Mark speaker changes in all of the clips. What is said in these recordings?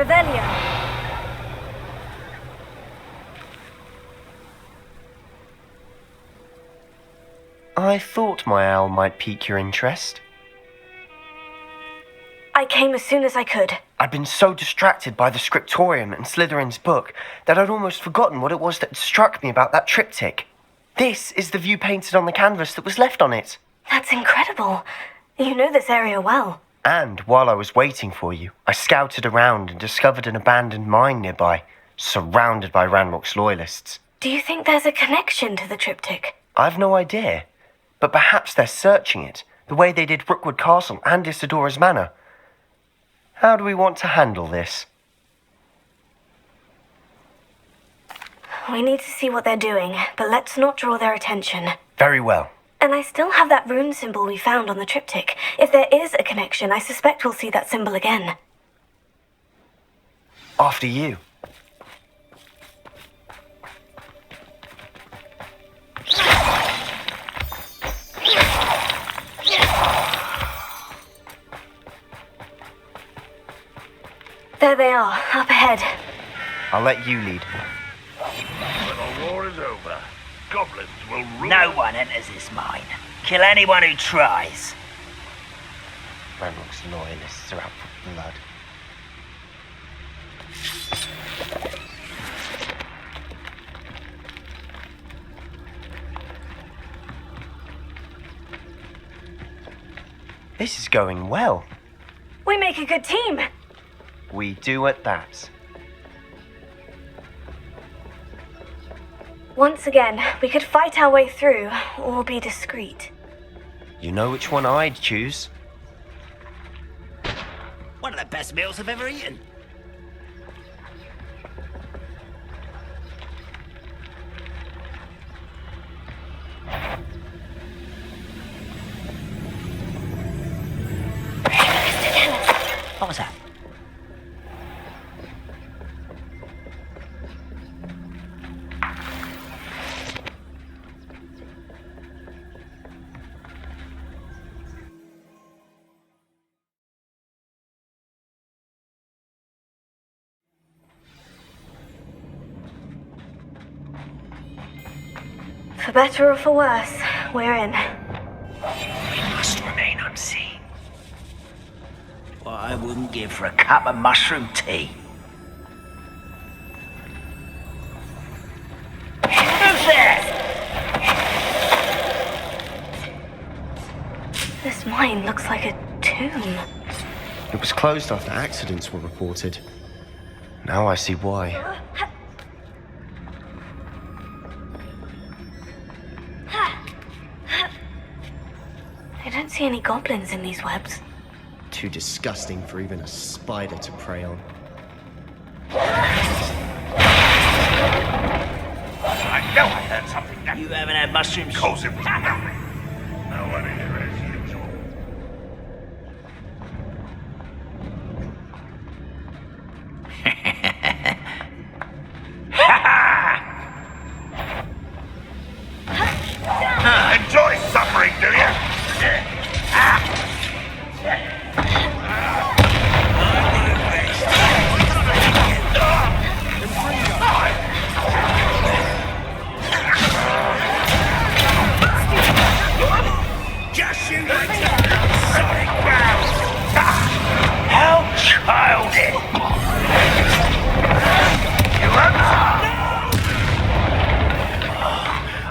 Speaker 1: Revelio.
Speaker 2: I thought my owl might pique your interest.
Speaker 1: I came as soon as I could.
Speaker 2: I'd been so distracted by the scriptorium and Slytherin's book that I'd almost forgotten what it was that struck me about that triptych. This is the view painted on the canvas that was left on it.
Speaker 1: That's incredible. You know this area well.
Speaker 2: And while I was waiting for you, I scouted around and discovered an abandoned mine nearby, surrounded by Ranrock's loyalists.
Speaker 1: Do you think there's a connection to the triptych?
Speaker 2: I've no idea, but perhaps they're searching it, the way they did Rookwood Castle and Isidora's Manor. How do we want to handle this?
Speaker 1: We need to see what they're doing, but let's not draw their attention.
Speaker 2: Very well.
Speaker 1: And I still have that rune symbol we found on the triptych. If there is a connection, I suspect we'll see that symbol again.
Speaker 2: After you.
Speaker 1: There they are, up ahead.
Speaker 2: I'll let you lead.
Speaker 3: When the war is over, goblins will rule.
Speaker 4: No one enters this mine. Kill anyone who tries.
Speaker 2: Ranrock's loyalists are out for blood. This is going well.
Speaker 1: We make a good team.
Speaker 2: We do at that.
Speaker 1: Once again, we could fight our way through, or be discreet.
Speaker 2: You know which one I'd choose.
Speaker 4: One of the best meals I've ever eaten. What was that?
Speaker 1: For better or for worse, we're in.
Speaker 4: We must remain unseen. What I wouldn't give for a cup of mushroom tea. Who's there?
Speaker 1: This mine looks like a tomb.
Speaker 2: It was closed after accidents were reported. Now I see why.
Speaker 1: I don't see any goblins in these webs.
Speaker 2: Too disgusting for even a spider to prey on.
Speaker 3: I know I heard something that
Speaker 4: You haven't had mushrooms?
Speaker 3: goes it was nothing. No one here as usual. Enjoy suffering, do you?
Speaker 4: Just you wait. Sonic ground. How childish.
Speaker 3: You answer.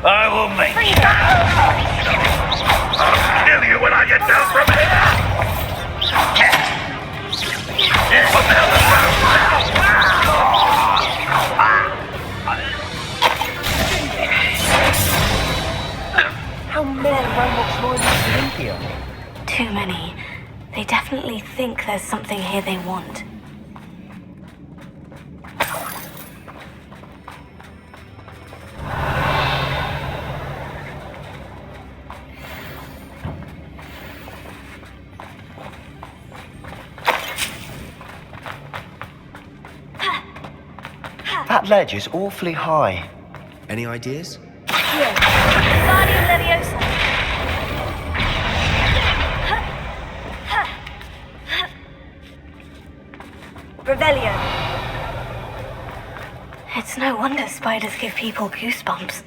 Speaker 4: I will make you.
Speaker 3: I'll kill you when I get down from here. What the hell is
Speaker 2: How many Ranrock's loyalists are in here?
Speaker 1: Too many. They definitely think there's something here they want.
Speaker 2: That ledge is awfully high. Any ideas?
Speaker 1: Here. Guardian Leviosa. Revelio. No wonder spiders give people goosebumps.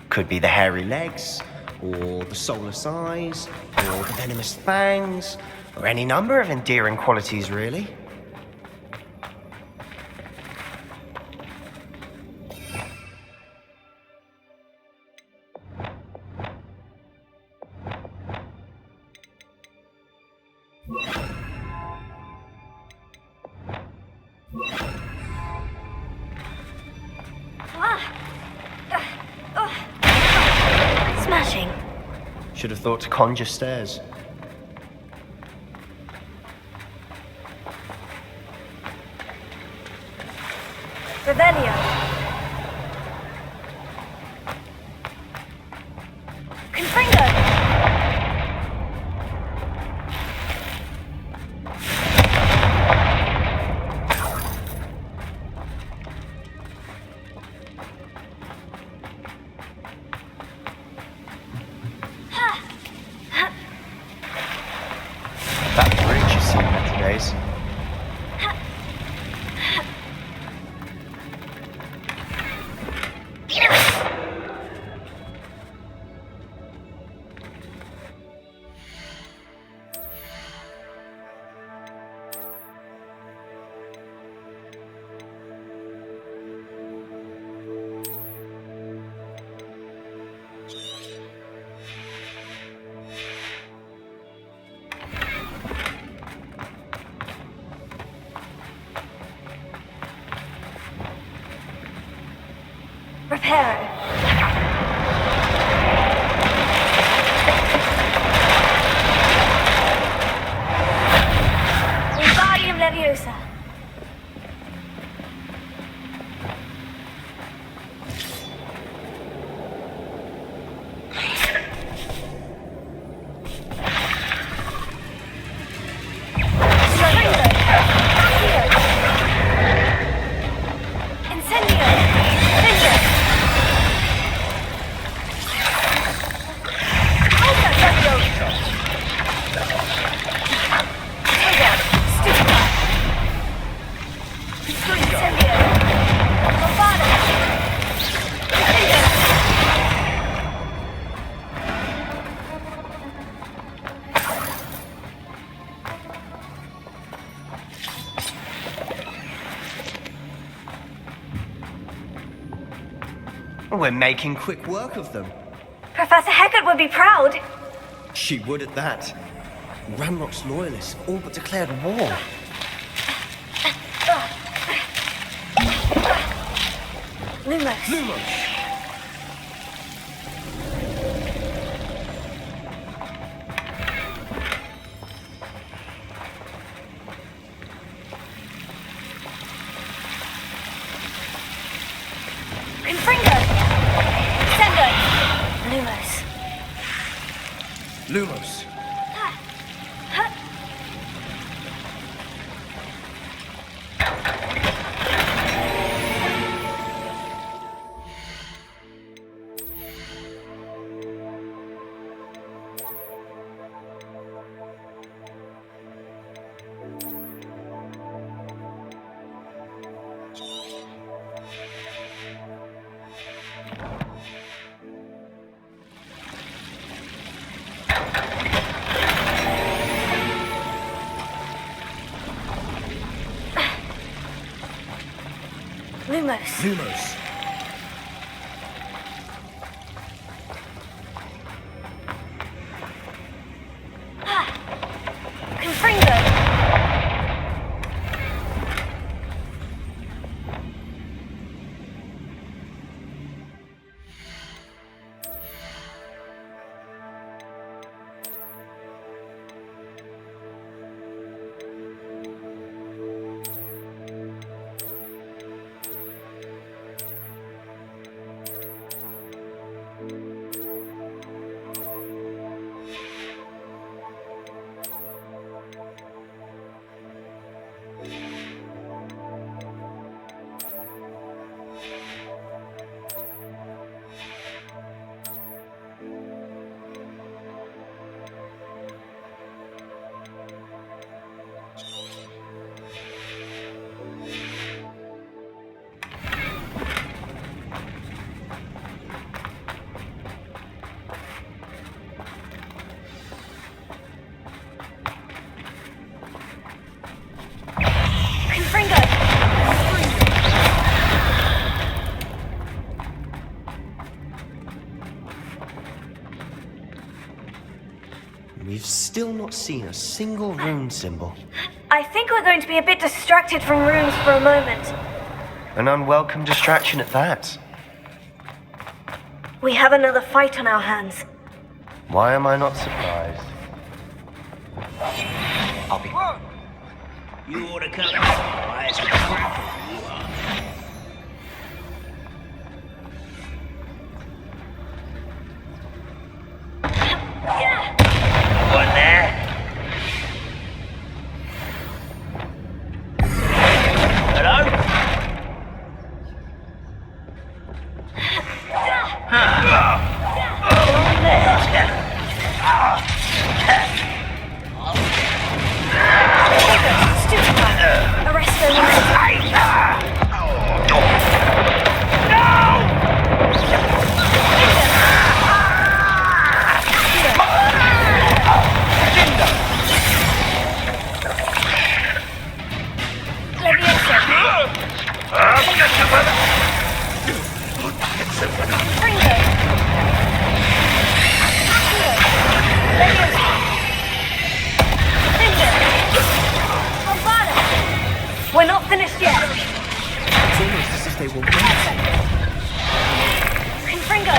Speaker 2: Could be the hairy legs, or the soulless eyes, or the venomous fangs, or any number of endearing qualities, really.
Speaker 1: Smashing.
Speaker 2: Should have thought to conjure stairs.
Speaker 1: Revelio. Confringo.
Speaker 2: That bridge has seen better days.
Speaker 1: Reparo. Wingardium Leviosa. Confringo. Accio. Incendio. Incendio.
Speaker 2: We're making quick work of them.
Speaker 1: Professor Hecat would be proud.
Speaker 2: She would at that. Ranrock's loyalists all but declared war.
Speaker 1: Lumos.
Speaker 2: Lumos!
Speaker 1: Confringo. Sendo. Lumos.
Speaker 2: Lumos!
Speaker 1: Lumos.
Speaker 2: Lumos!
Speaker 1: Confringo.
Speaker 2: We've still not seen a single rune symbol.
Speaker 1: I think we're going to be a bit distracted from runes for a moment.
Speaker 2: An unwelcome distraction at that.
Speaker 1: We have another fight on our hands.
Speaker 2: Why am I not surprised?
Speaker 4: I'll be... You ought to come back, boys. Crap, you are. One there. Hello?
Speaker 1: Arrest them. We're not finished yet.
Speaker 2: It's almost as if they will wait.
Speaker 1: Confringo.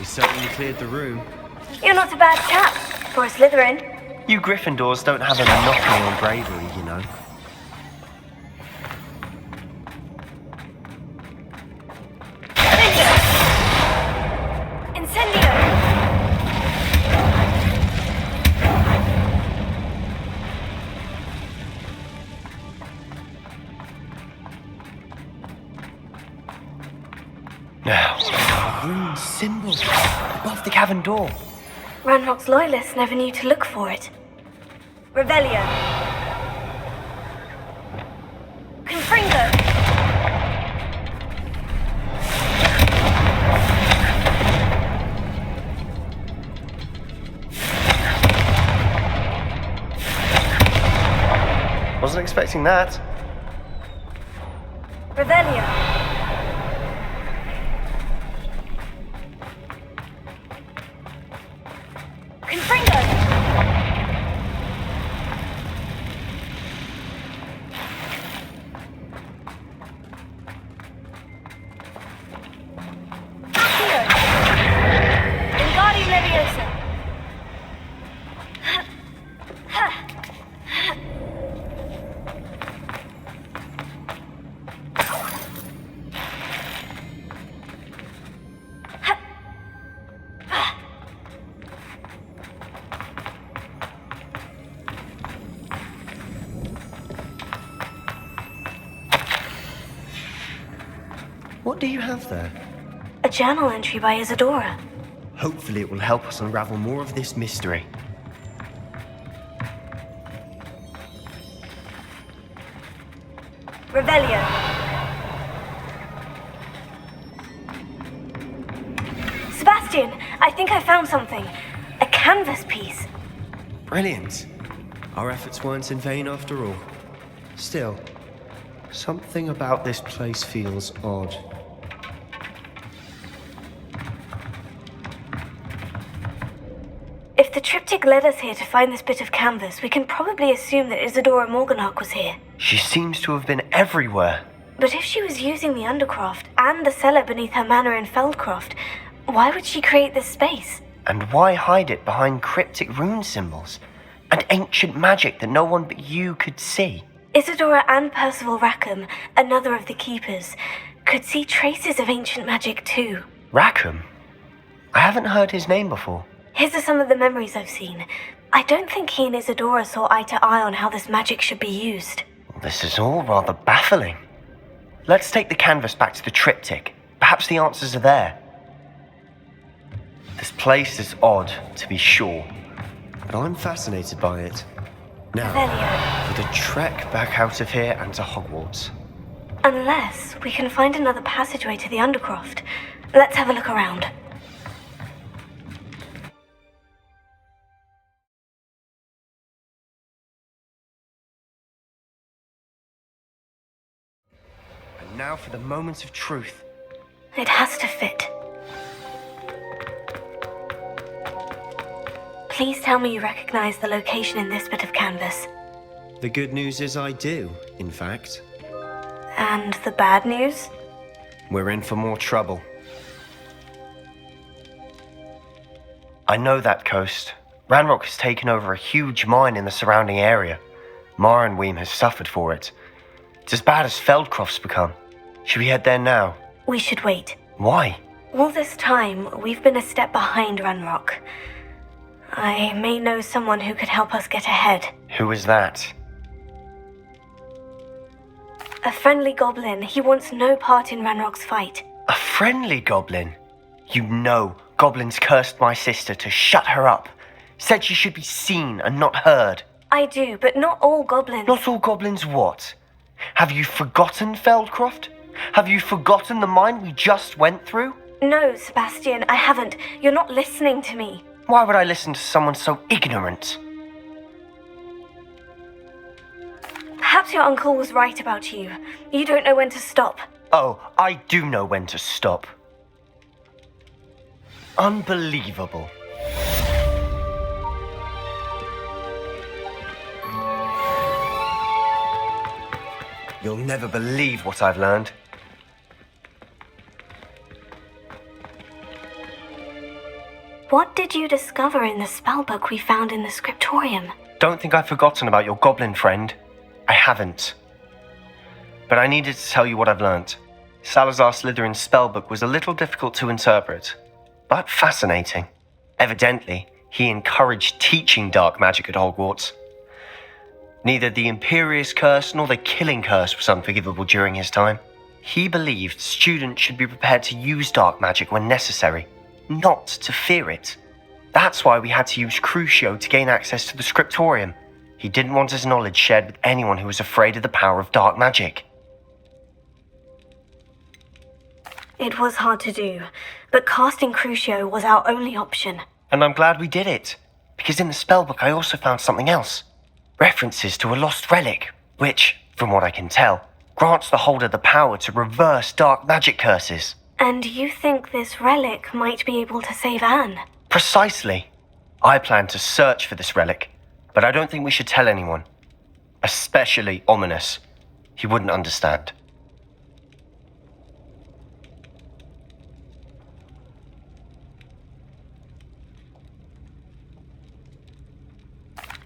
Speaker 2: Certainly cleared the room.
Speaker 1: You're not a bad chap for a Slytherin.
Speaker 2: You Gryffindors don't have a monopoly on bravery, you know.
Speaker 1: Incendio!
Speaker 2: Now, a rune symbol above the cavern door.
Speaker 1: Ranrock's loyalists never knew to look for it. Revelio. Confringo.
Speaker 2: Wasn't expecting that.
Speaker 1: Revelio. Confringo. Accio. Wingardium Leviosa.
Speaker 2: What do you have there?
Speaker 1: A journal entry by Isadora.
Speaker 2: Hopefully it will help us unravel more of this mystery.
Speaker 1: Revelio. Sebastian, I think I found something. A canvas piece.
Speaker 2: Brilliant. Our efforts weren't in vain after all. Still, something about this place feels odd.
Speaker 1: If the triptych triptych led us here to find this bit of canvas, we can probably assume that Isadora Morganach was here.
Speaker 2: She seems to have been everywhere.
Speaker 1: But if she was using the Undercroft and the cellar beneath her manor in Feldcroft, why would she create this space?
Speaker 2: And why hide it behind cryptic rune symbols and ancient magic that no one but you could see?
Speaker 1: Isadora and Percival Rackham, another of the keepers, could see traces of ancient magic too.
Speaker 2: Rackham? I haven't heard his name before.
Speaker 1: His are some of the memories I've seen. I don't think he and Isadora saw eye to eye on how this magic should be used.
Speaker 2: This is all rather baffling. Let's take the canvas back to the triptych. Perhaps the answers are there. This place is odd, to be sure, but I'm fascinated by it. Now,
Speaker 1: Velio.
Speaker 2: for the trek back out of here and to Hogwarts.
Speaker 1: Unless we can find another passageway to the Undercroft. Let's have a look around.
Speaker 2: And now for the moment of truth.
Speaker 1: It has to fit. Please tell me you recognize the location in this bit of canvas.
Speaker 5: The good news is I do, in fact.
Speaker 1: And the bad news?
Speaker 2: We're in for more trouble. I know that coast. Ranrock has taken over a huge mine in the surrounding area. Marenweem has suffered for it. It's as bad as Feldcroft's become. Should we head there now?
Speaker 1: We should wait.
Speaker 2: Why?
Speaker 1: All this time, we've been a step behind Ranrock. I may know someone who could help us get ahead.
Speaker 2: Who is that?
Speaker 1: A friendly goblin. He wants no part in Ranrock's fight.
Speaker 2: A friendly goblin? You know, goblins cursed my sister to shut her up. Said she should be seen and not heard.
Speaker 1: I do, but not all goblins.
Speaker 2: Not all goblins what? Have you forgotten Feldcroft? Have you forgotten the mine we just went through?
Speaker 1: No, Sebastian, I haven't. You're not listening to me.
Speaker 2: Why would I listen to someone so ignorant?
Speaker 1: Perhaps your uncle was right about you. You don't know when to stop.
Speaker 2: Oh, I do know when to stop. Unbelievable. You'll never believe what I've learned.
Speaker 1: What did you discover in the spellbook we found in the scriptorium?
Speaker 2: Don't think I've forgotten about your goblin friend. I haven't. But I needed to tell you what I've learnt. Salazar Slytherin's spellbook was a little difficult to interpret, but fascinating. Evidently, he encouraged teaching dark magic at Hogwarts. Neither the Imperious Curse nor the Killing Curse was unforgivable during his time. He believed students should be prepared to use dark magic when necessary, not to fear it. That's why we had to use Crucio to gain access to the scriptorium. He didn't want his knowledge shared with anyone who was afraid of the power of dark magic.
Speaker 1: It was hard to do, but casting Crucio was our only option.
Speaker 2: And I'm glad we did it, because in the spellbook I also found something else. References to a lost relic, which, from what I can tell, grants the holder the power to reverse dark magic curses.
Speaker 1: And you think this relic might be able to save Anne?
Speaker 2: Precisely. I plan to search for this relic, but I don't think we should tell anyone. Especially Ominous. He wouldn't understand.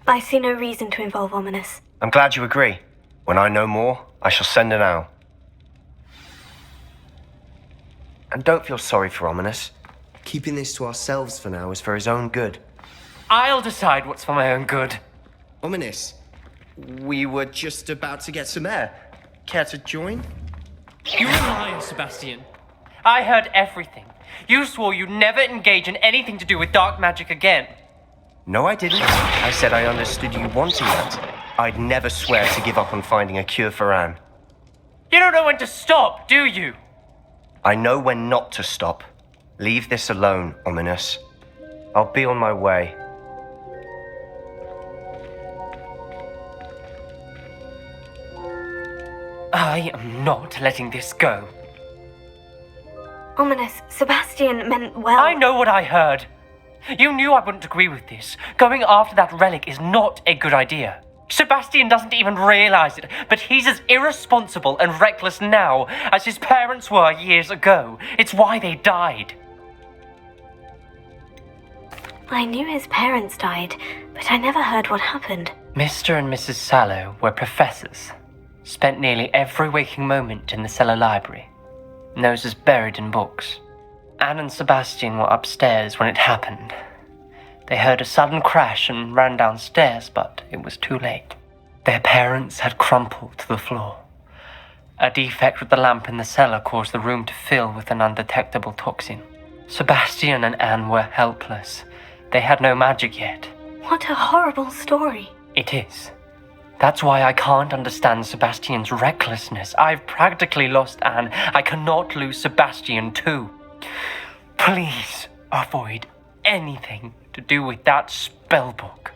Speaker 1: I see no reason to involve Ominous.
Speaker 2: I'm glad you agree. When I know more, I shall send an owl. And don't feel sorry for Ominous. Keeping this to ourselves for now is for his own good.
Speaker 6: I'll decide what's for my own good.
Speaker 5: Ominous, we were just about to get some air. Care to join?
Speaker 6: You liar, Sebastian. I heard everything. You swore you'd never engage in anything to do with dark magic again.
Speaker 2: No, I didn't. I said I understood you wanting that. I'd never swear to give up on finding a cure for Anne.
Speaker 6: You don't know when to stop, do you?
Speaker 2: I know when not to stop. Leave this alone, Ominous. I'll be on my way.
Speaker 6: I am not letting this go.
Speaker 1: Ominous, Sebastian meant well.
Speaker 6: I know what I heard. You knew I wouldn't agree with this. Going after that relic is not a good idea. Sebastian doesn't even realize it, but he's as irresponsible and reckless now as his parents were years ago. It's why they died.
Speaker 1: I knew his parents died, but I never heard what happened.
Speaker 6: Mr. and Mrs. Sallow were professors. Spent nearly every waking moment in the cellar library. Noses buried in books. Anne and Sebastian were upstairs when it happened. They heard a sudden crash and ran downstairs, but it was too late. Their parents had crumpled to the floor. A defect with the lamp in the cellar caused the room to fill with an undetectable toxin. Sebastian and Anne were helpless. They had no magic yet.
Speaker 1: What a horrible story.
Speaker 6: It is. That's why I can't understand Sebastian's recklessness. I've practically lost Anne. I cannot lose Sebastian too. Please avoid anything to do with that spellbook.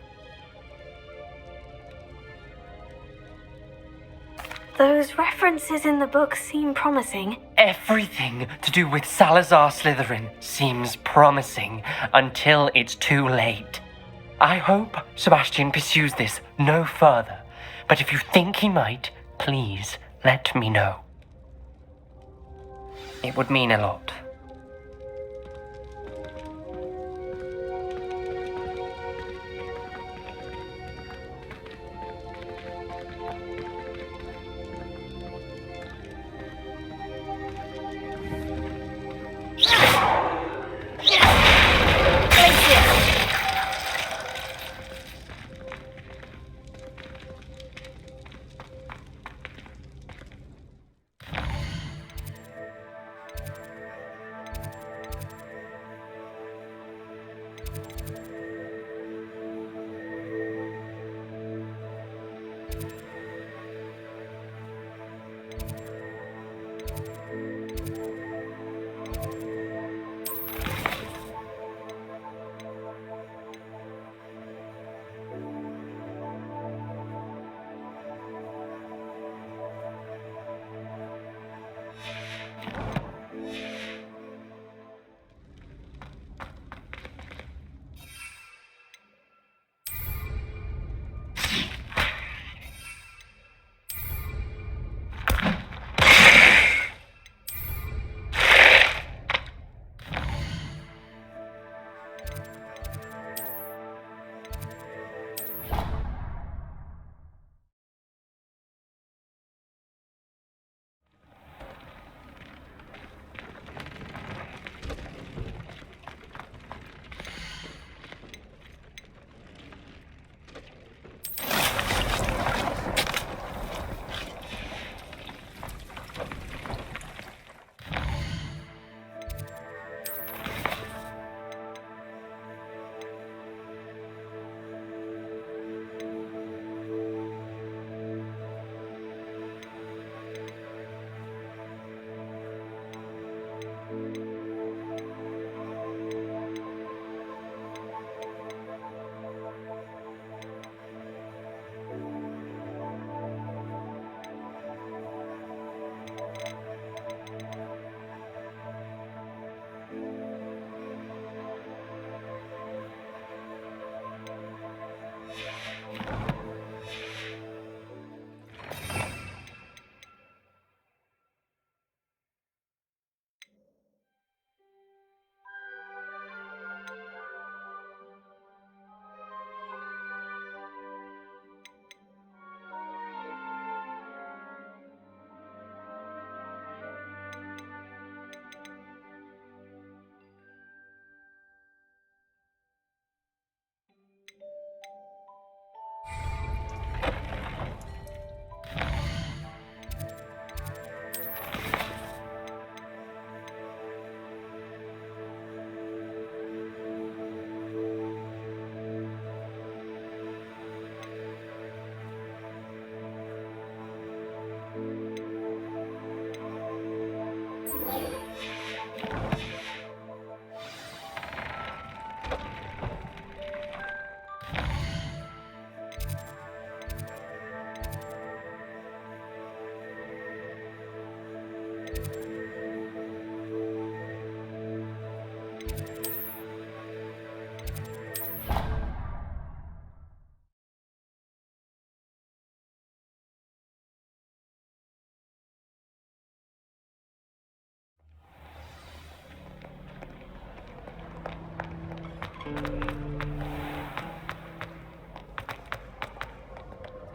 Speaker 1: Those references in the book seem promising.
Speaker 6: Everything to do with Salazar Slytherin seems promising until it's too late. I hope Sebastian pursues this no further, but if you think he might, please let me know. It would mean a lot.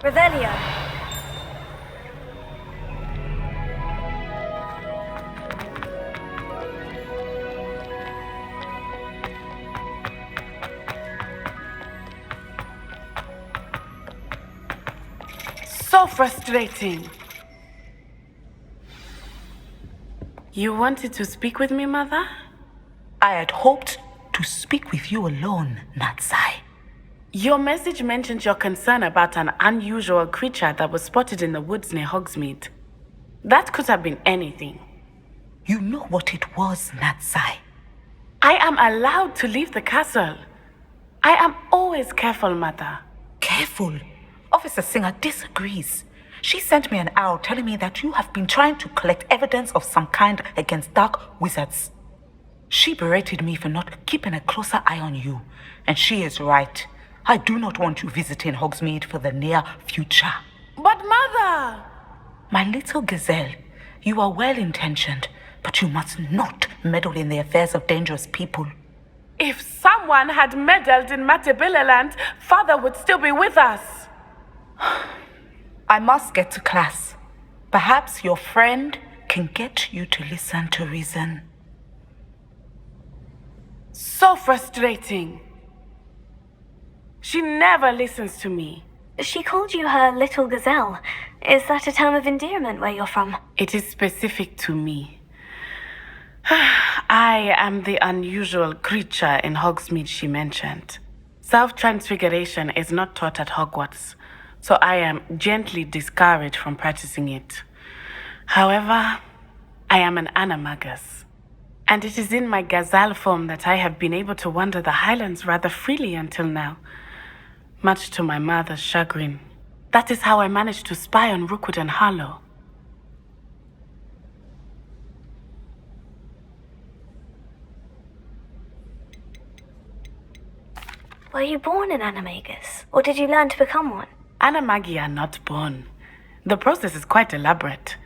Speaker 1: Revelio.
Speaker 7: So frustrating. You wanted to speak with me, Mother?
Speaker 8: I had hoped to speak with you alone, Natsai.
Speaker 7: Your message mentioned your concern about an unusual creature that was spotted in the woods near Hogsmeade. That could have been anything.
Speaker 8: You know what it was, Natsai.
Speaker 7: I am allowed to leave the castle. I am always careful, Mother.
Speaker 8: Careful. Officer Singer disagrees. She sent me an owl telling me that you have been trying to collect evidence of some kind against dark wizards. She berated me for not keeping a closer eye on you, and she is right. I do not want you visiting Hogsmeade for the near future.
Speaker 7: But Mother!
Speaker 8: My little gazelle, you are well-intentioned, but you must not meddle in the affairs of dangerous people.
Speaker 7: If someone had meddled in Matabeleland, Father would still be with us.
Speaker 8: I must get to class. Perhaps your friend can get you to listen to reason.
Speaker 7: So frustrating. She never listens to me.
Speaker 1: She called you her little gazelle. Is that a term of endearment where you're from?
Speaker 7: It is specific to me. I am the unusual creature in Hogsmeade she mentioned. Self-transfiguration is not taught at Hogwarts, so I am gently discouraged from practicing it. However, I am an animagus, and it is in my gazelle form that I have been able to wander the highlands rather freely until now, much to my mother's chagrin. That is how I managed to spy on Rookwood and Harlow.
Speaker 1: Were you born an animagus, or did you learn to become one?
Speaker 7: Animagi are not born. The process is quite elaborate.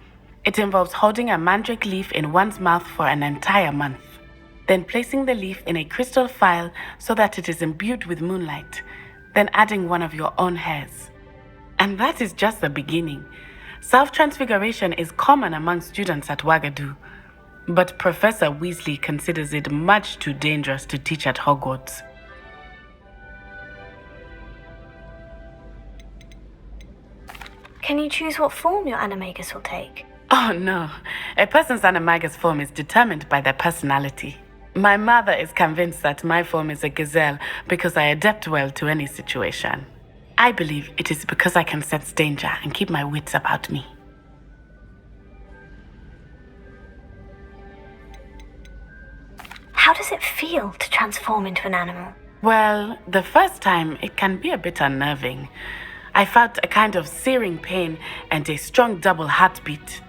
Speaker 7: It involves holding a mandrake leaf in one's mouth for an entire month, then placing the leaf in a crystal vial so that it is imbued with moonlight, then adding one of your own hairs. And that is just the beginning. Self-transfiguration is common among students at Wagadu, but Professor Weasley considers it much too dangerous to teach at Hogwarts.
Speaker 1: Can you choose what form your animagus will take?
Speaker 7: Oh no, a person's animagus form is determined by their personality. My mother is convinced that my form is a gazelle because I adapt well to any situation. I believe it is because I can sense danger and keep my wits about me.
Speaker 1: How does it feel to transform into an animal?
Speaker 7: Well, the first time it can be a bit unnerving. I felt a kind of searing pain and a strong double heartbeat.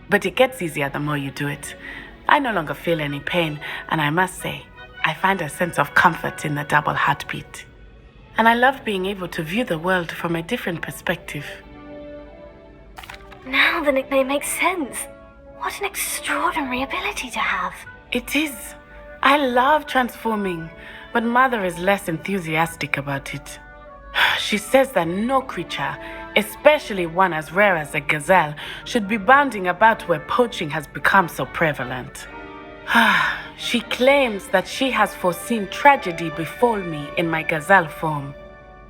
Speaker 7: But it gets easier the more you do it. I no longer feel any pain, and I must say, I find a sense of comfort in the double heartbeat. And I love being able to view the world from a different perspective.
Speaker 1: Now the nickname makes sense. What an extraordinary ability to have.
Speaker 7: It is. I love transforming, but Mother is less enthusiastic about it. She says that no creature, especially one as rare as a gazelle, should be bounding about where poaching has become so prevalent. She claims that she has foreseen tragedy befall me in my gazelle form.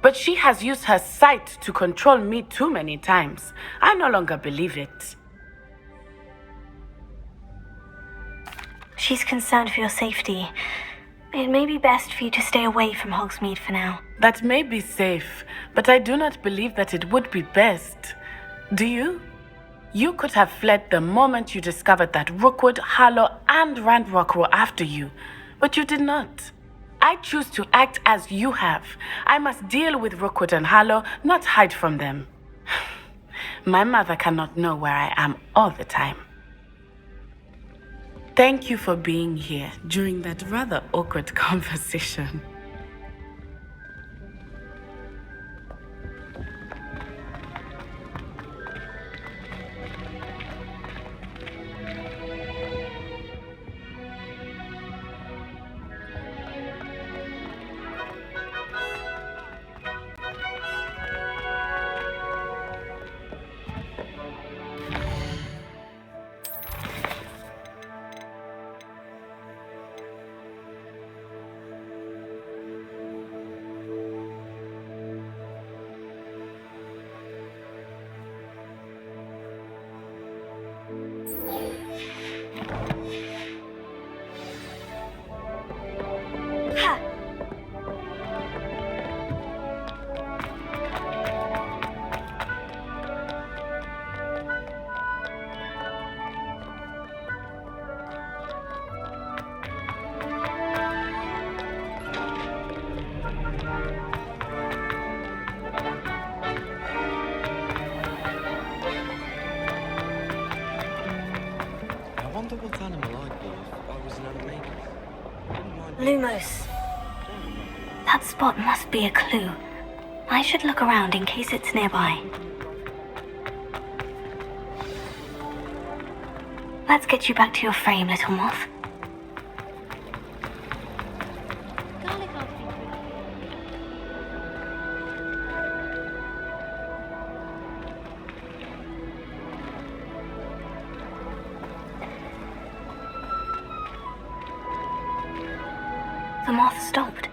Speaker 7: But she has used her sight to control me too many times. I no longer believe it.
Speaker 1: She's concerned for your safety. It may be best for you to stay away from Hogsmeade for now.
Speaker 7: That may be safe, but I do not believe that it would be best. Do you? You could have fled the moment you discovered that Rookwood, Harlow, and Ranrock were after you, but you did not. I choose to act as you have. I must deal with Rookwood and Harlow, not hide from them. My mother cannot know where I am all the time. Thank you for being here during that rather awkward conversation.
Speaker 1: Lumos. That spot must be a clue. I should look around in case it's nearby. Let's get you back to your frame, little moth. The moth stopped.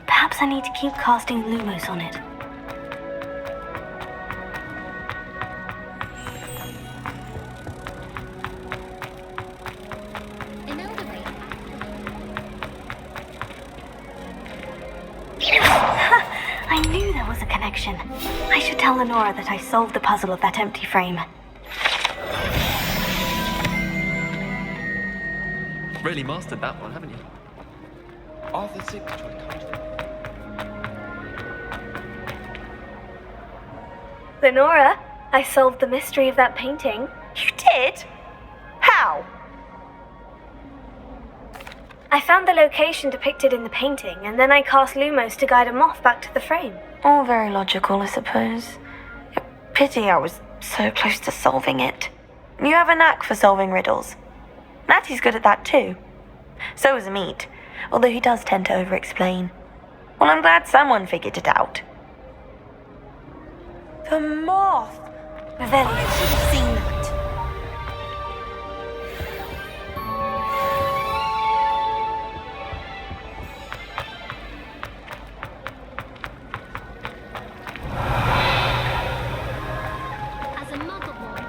Speaker 1: Perhaps I need to keep casting Lumos on it. I knew there was a connection. I should tell Lenora that I solved the puzzle of that empty frame.
Speaker 9: Really mastered that one, haven't you? Arthur's signature comes from...
Speaker 1: Lenora, I solved the mystery of that painting.
Speaker 8: You did? How?
Speaker 1: I found the location depicted in the painting, and then I cast Lumos to guide a moth back to the frame.
Speaker 10: All very logical, I suppose. Pity I was so close to solving it. You have a knack for solving riddles. Natty's good at that too. So is Amit, although he does tend to over-explain. Well, I'm glad someone figured it out.
Speaker 8: The moth!
Speaker 1: Revelio.
Speaker 8: I should have seen that.
Speaker 11: As a mother boy.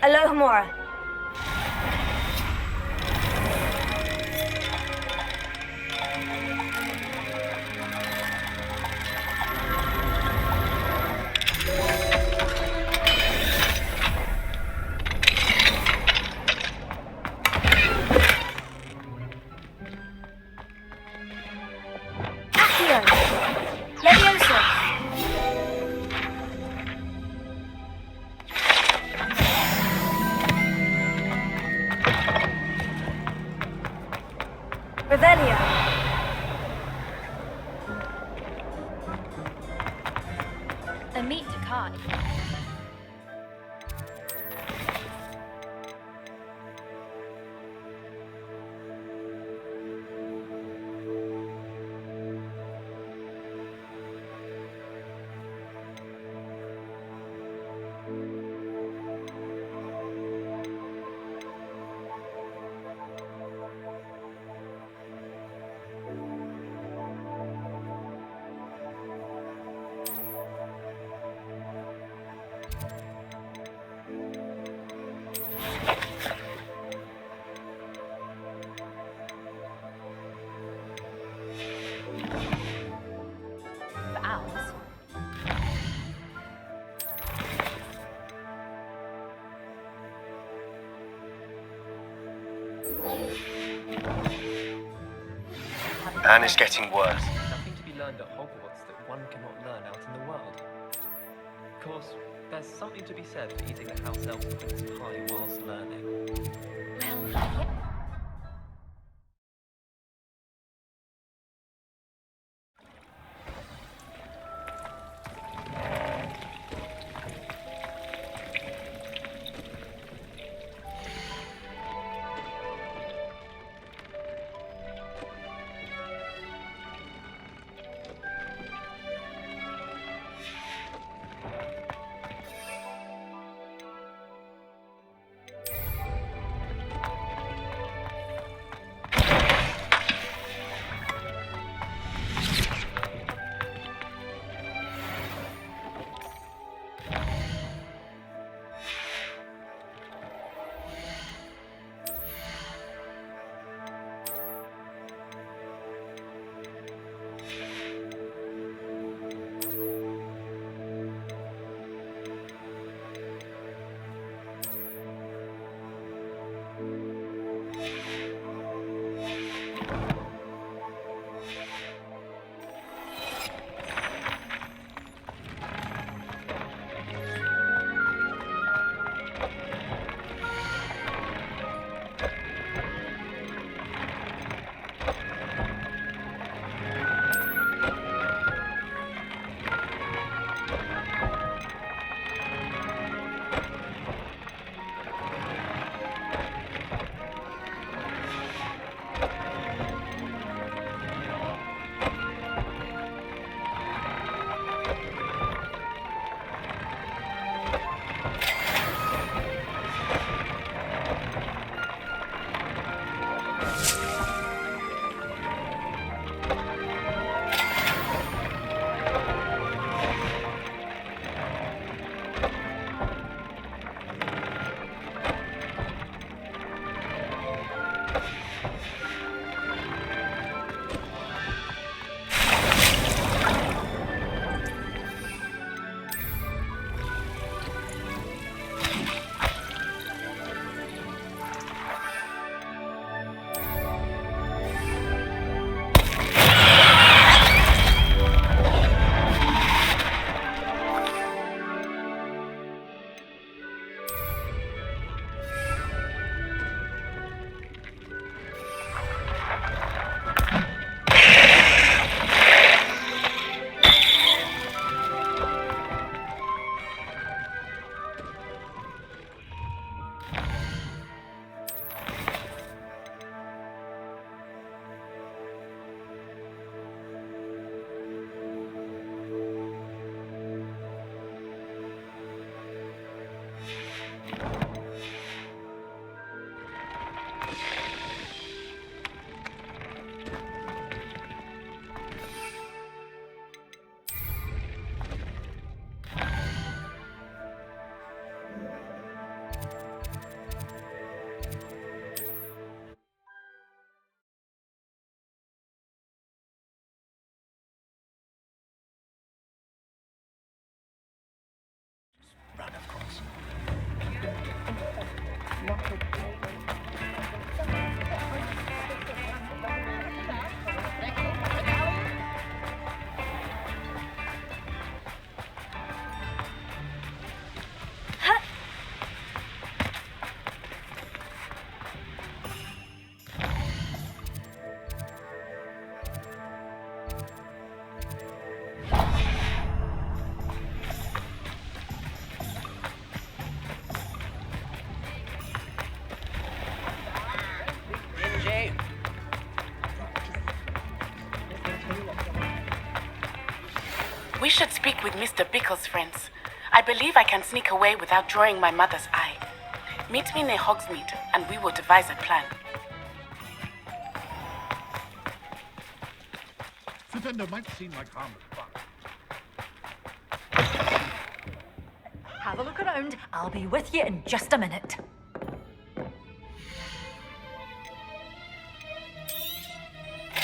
Speaker 1: Alohomora. Accio. Leviosa. Revelio.
Speaker 11: Amit Takai. For owls.
Speaker 2: And it's getting worse.
Speaker 9: Nothing to be learned at Hogwarts that one cannot learn out in the world. Of course, there's something to be said for eating a house elf prince pie whilst learning.
Speaker 11: Well, yep.
Speaker 7: We should speak with Mr. Bickle's friends. I believe I can sneak away without drawing my mother's eye. Meet me near Hogsmeade, and we will devise a plan.
Speaker 3: Flippendo might seem like harmless fun.
Speaker 12: Have a look around. I'll be with you in just a minute.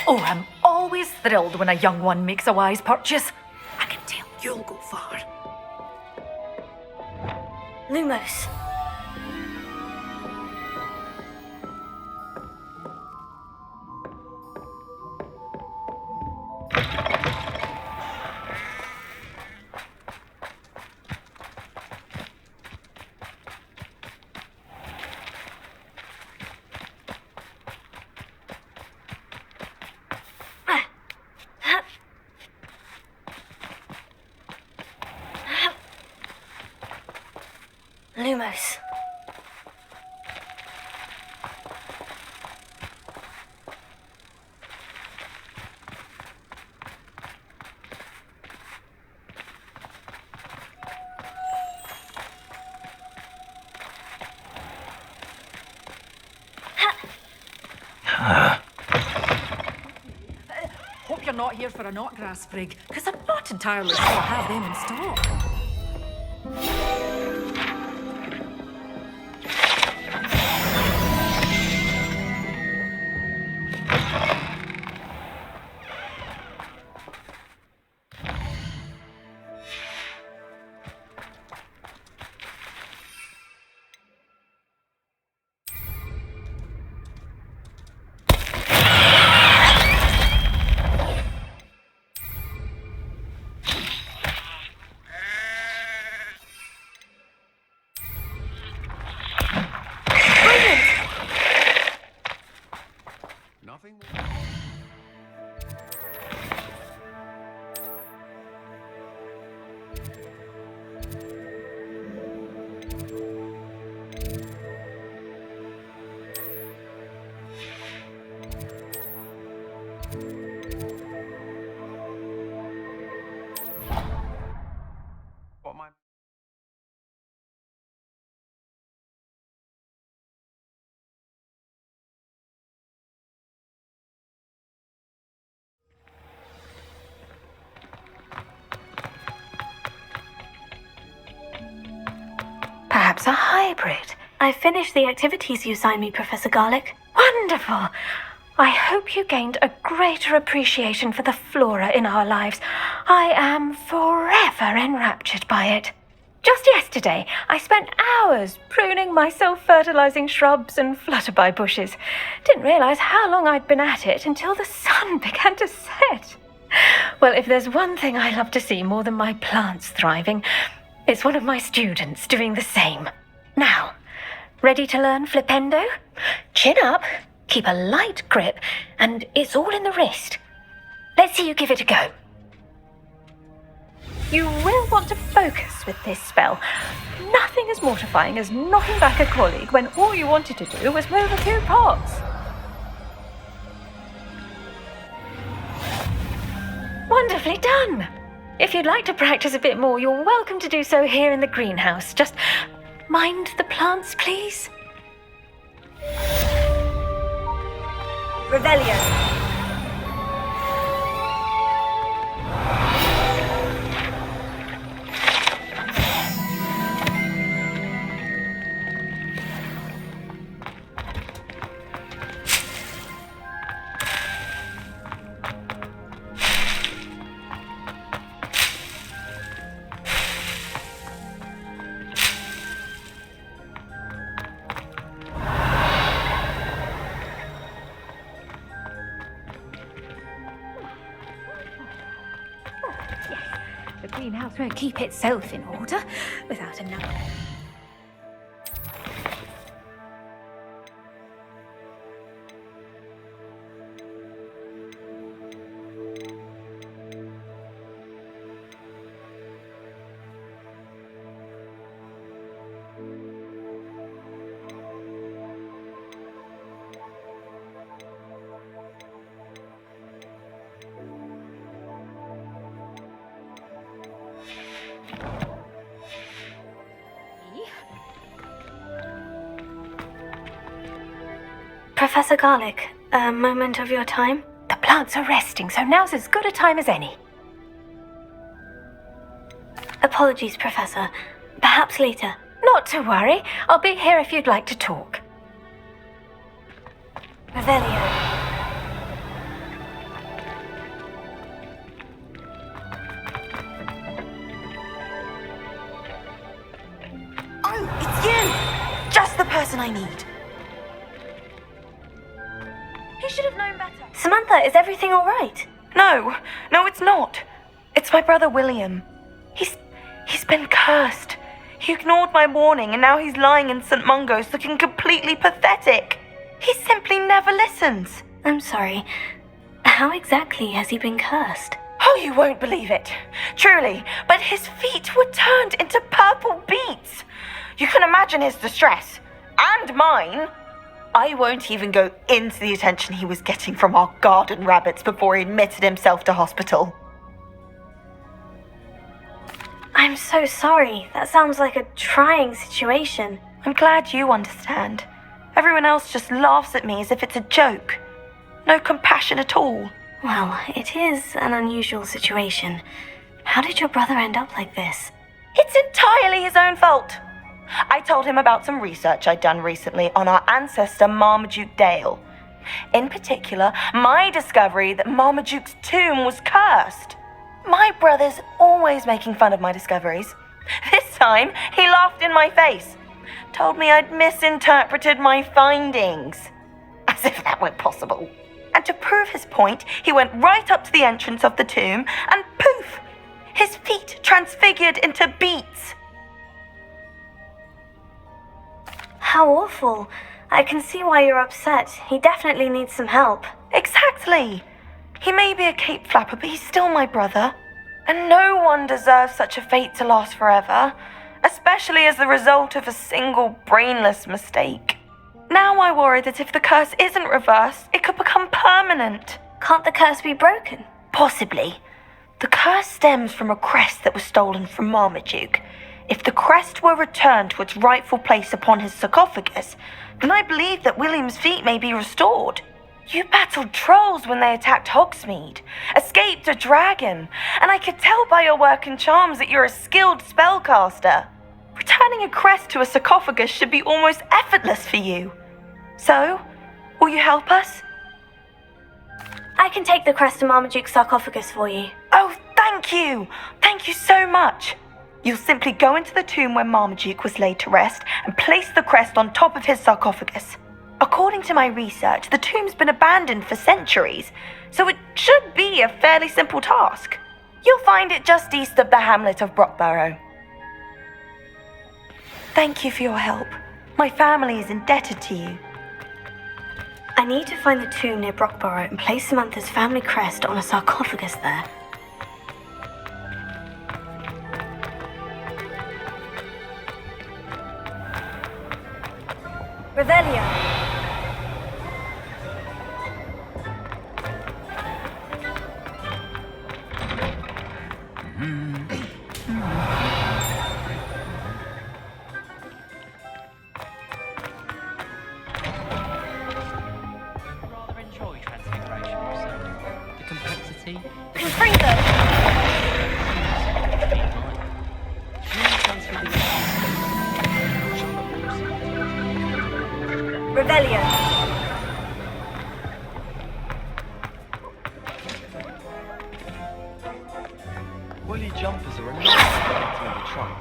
Speaker 12: Oh, I'm always thrilled when a young one makes a wise purchase. I can tell you'll go far.
Speaker 1: Lumos. Lumos.
Speaker 12: Hope you're not here for a knotgrass sprig, because I'm not entirely sure I have them in stock.
Speaker 3: Nothing? What am I?
Speaker 1: Perhaps a hybrid. I finished the activities you signed me, Professor Garlick. Wonderful! I hope you gained a greater appreciation for the flora in our lives. I am forever enraptured by it. Just yesterday, I spent hours pruning my self-fertilizing shrubs and flutterby bushes. Didn't realize how long I'd been at it until the sun began to set. Well, if there's one thing I love to see more than my plants thriving, it's one of my students doing the same. Now, ready to learn Flipendo? Chin up, keep a light grip, and it's all in the wrist. Let's see you give it a go. You will want to focus with this spell. Nothing as mortifying as knocking back a colleague when all you wanted to do was move a few pots. Wonderfully done! If you'd like to practice a bit more, you're welcome to do so here in the greenhouse. Just mind the plants, please. Revelio. The greenhouse won't keep itself in order without enough. Professor Garlic, a moment of your time?
Speaker 12: The plants are resting, so now's as good a time as any.
Speaker 1: Apologies, Professor. Perhaps later.
Speaker 12: Not to worry. I'll be here if you'd like to talk.
Speaker 1: Revelio.
Speaker 10: Oh, it's you! Just the person I need.
Speaker 1: He should have known better. Samantha, is everything all right?
Speaker 10: No, it's not. It's my brother William. He's been cursed. He ignored my warning and now he's lying in St. Mungo's looking completely pathetic. He simply never listens.
Speaker 1: I'm sorry. How exactly has he been cursed?
Speaker 10: Oh, you won't believe it. Truly, but his feet were turned into purple beets. You can imagine his distress. And mine. I won't even go into the attention he was getting from our garden rabbits before he admitted himself to hospital.
Speaker 1: I'm so sorry. That sounds like a trying situation.
Speaker 10: I'm glad you understand. Everyone else just laughs at me as if it's a joke. No compassion at all.
Speaker 1: Well, it is an unusual situation. How did your brother end up like this?
Speaker 10: It's entirely his own fault. I told him about some research I'd done recently on our ancestor Marmaduke Dale. In particular, my discovery that Marmaduke's tomb was cursed. My brother's always making fun of my discoveries. This time, he laughed in my face. Told me I'd misinterpreted my findings. As if that were possible. And to prove his point, he went right up to the entrance of the tomb and poof! His feet transfigured into beets.
Speaker 1: How awful. I can see why you're upset. He definitely needs some help.
Speaker 10: Exactly. He may be a cape flapper, but he's still my brother. And no one deserves such a fate to last forever, especially as the result of a single brainless mistake. Now I worry that if the curse isn't reversed, it could become permanent.
Speaker 1: Can't the curse be broken?
Speaker 10: Possibly. The curse stems from a crest that was stolen from Marmaduke. If the crest were returned to its rightful place upon his sarcophagus, then I believe that William's feet may be restored. You battled trolls when they attacked Hogsmeade, escaped a dragon, and I could tell by your work and charms that you're a skilled spellcaster. Returning a crest to a sarcophagus should be almost effortless for you. So, will you help us?
Speaker 1: I can take the crest to Marmaduke's sarcophagus for you.
Speaker 10: Oh, thank you! Thank you so much! You'll simply go into the tomb where Marmaduke was laid to rest and place the crest on top of his sarcophagus. According to my research, the tomb's been abandoned for centuries, so it should be a fairly simple task. You'll find it just east of the hamlet of Brockborough. Thank you for your help. My family is indebted to you.
Speaker 1: I need to find the tomb near Brockborough and place Samantha's family crest on a sarcophagus there. Revelio.
Speaker 6: Rather enjoy transfiguration, so the complexity.
Speaker 1: Confringo! Revelio.
Speaker 9: Woolly jumpers are a nice item in the trunk.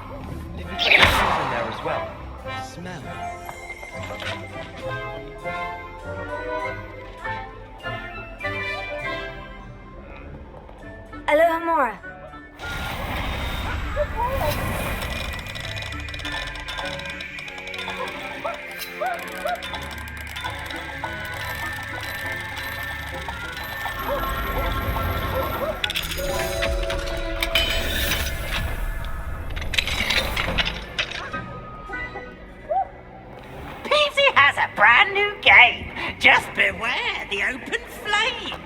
Speaker 9: If you put your shoes in there as well, smell.
Speaker 1: Aloha Mora.
Speaker 4: Peasy has a brand new game. Just beware the open flame.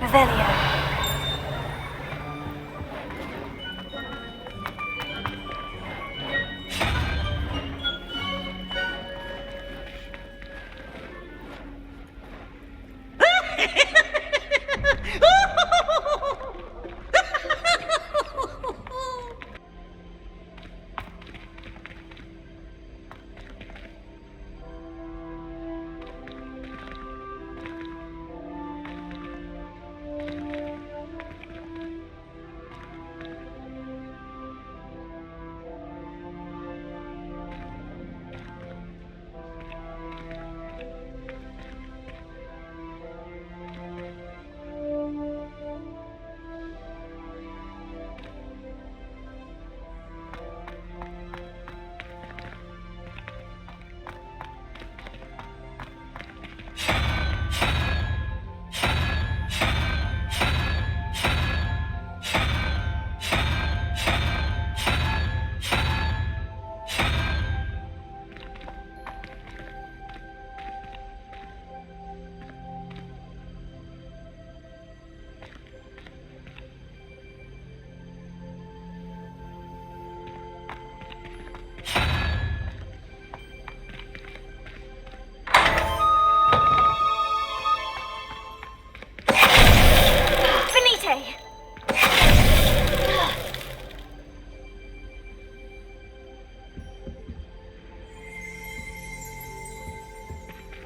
Speaker 1: Revelio.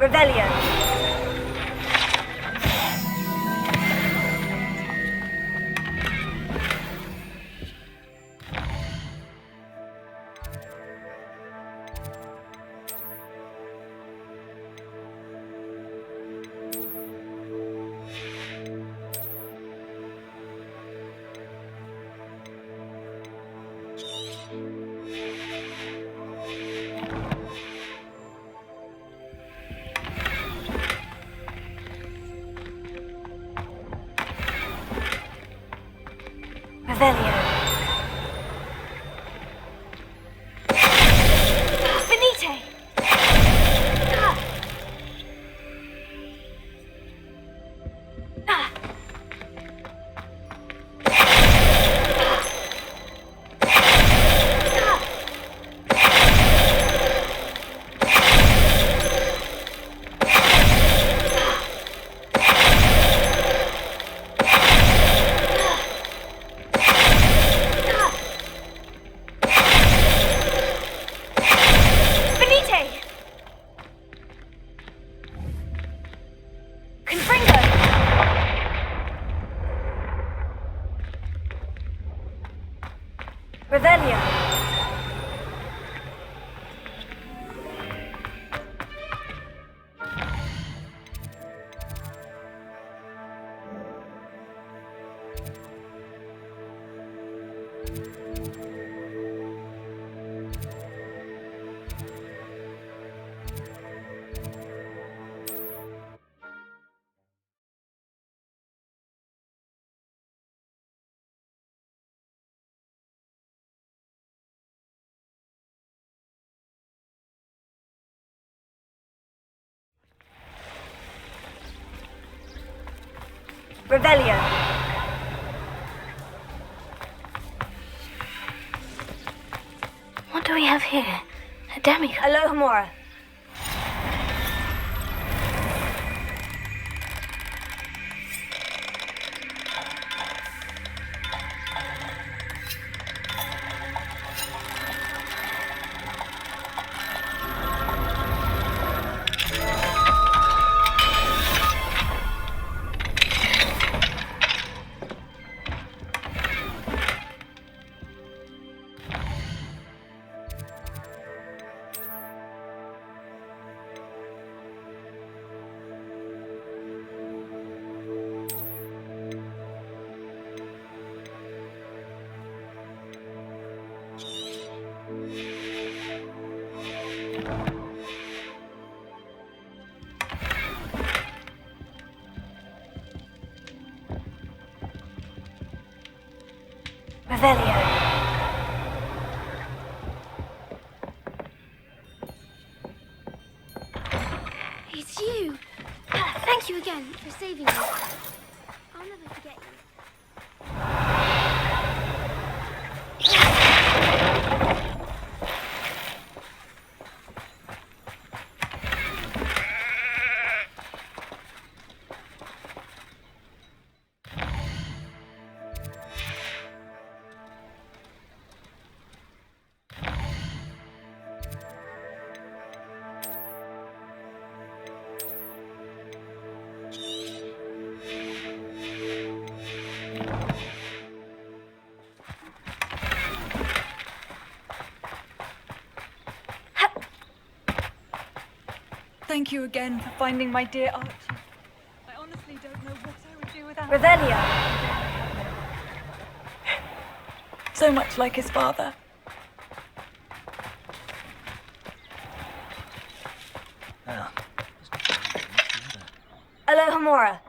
Speaker 1: Revelio. Revelio. Finite! Revelio. Revelio.
Speaker 10: What do we have here? A demigod.
Speaker 1: Alohomora. Revelio.
Speaker 11: It's you. Thank you again for saving me. I'll never forget you.
Speaker 12: Thank you again for finding my dear Archie. I honestly don't know what I would do without
Speaker 1: Revelio.
Speaker 12: So much like his father.
Speaker 1: Alohomora.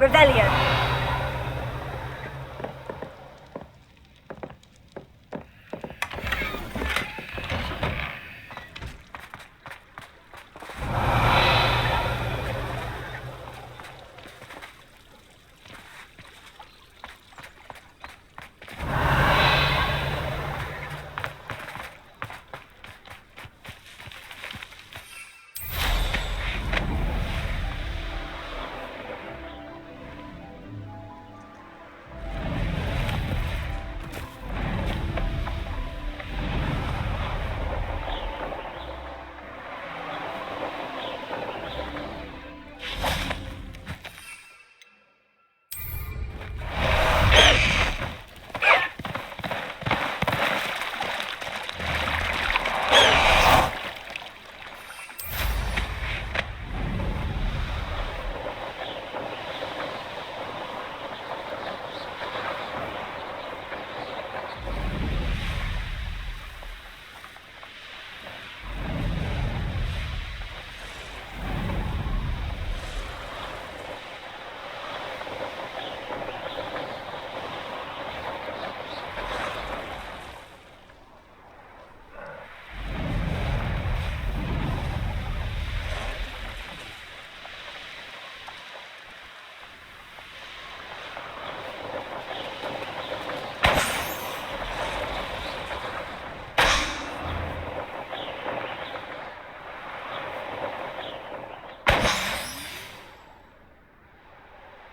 Speaker 1: Revelio.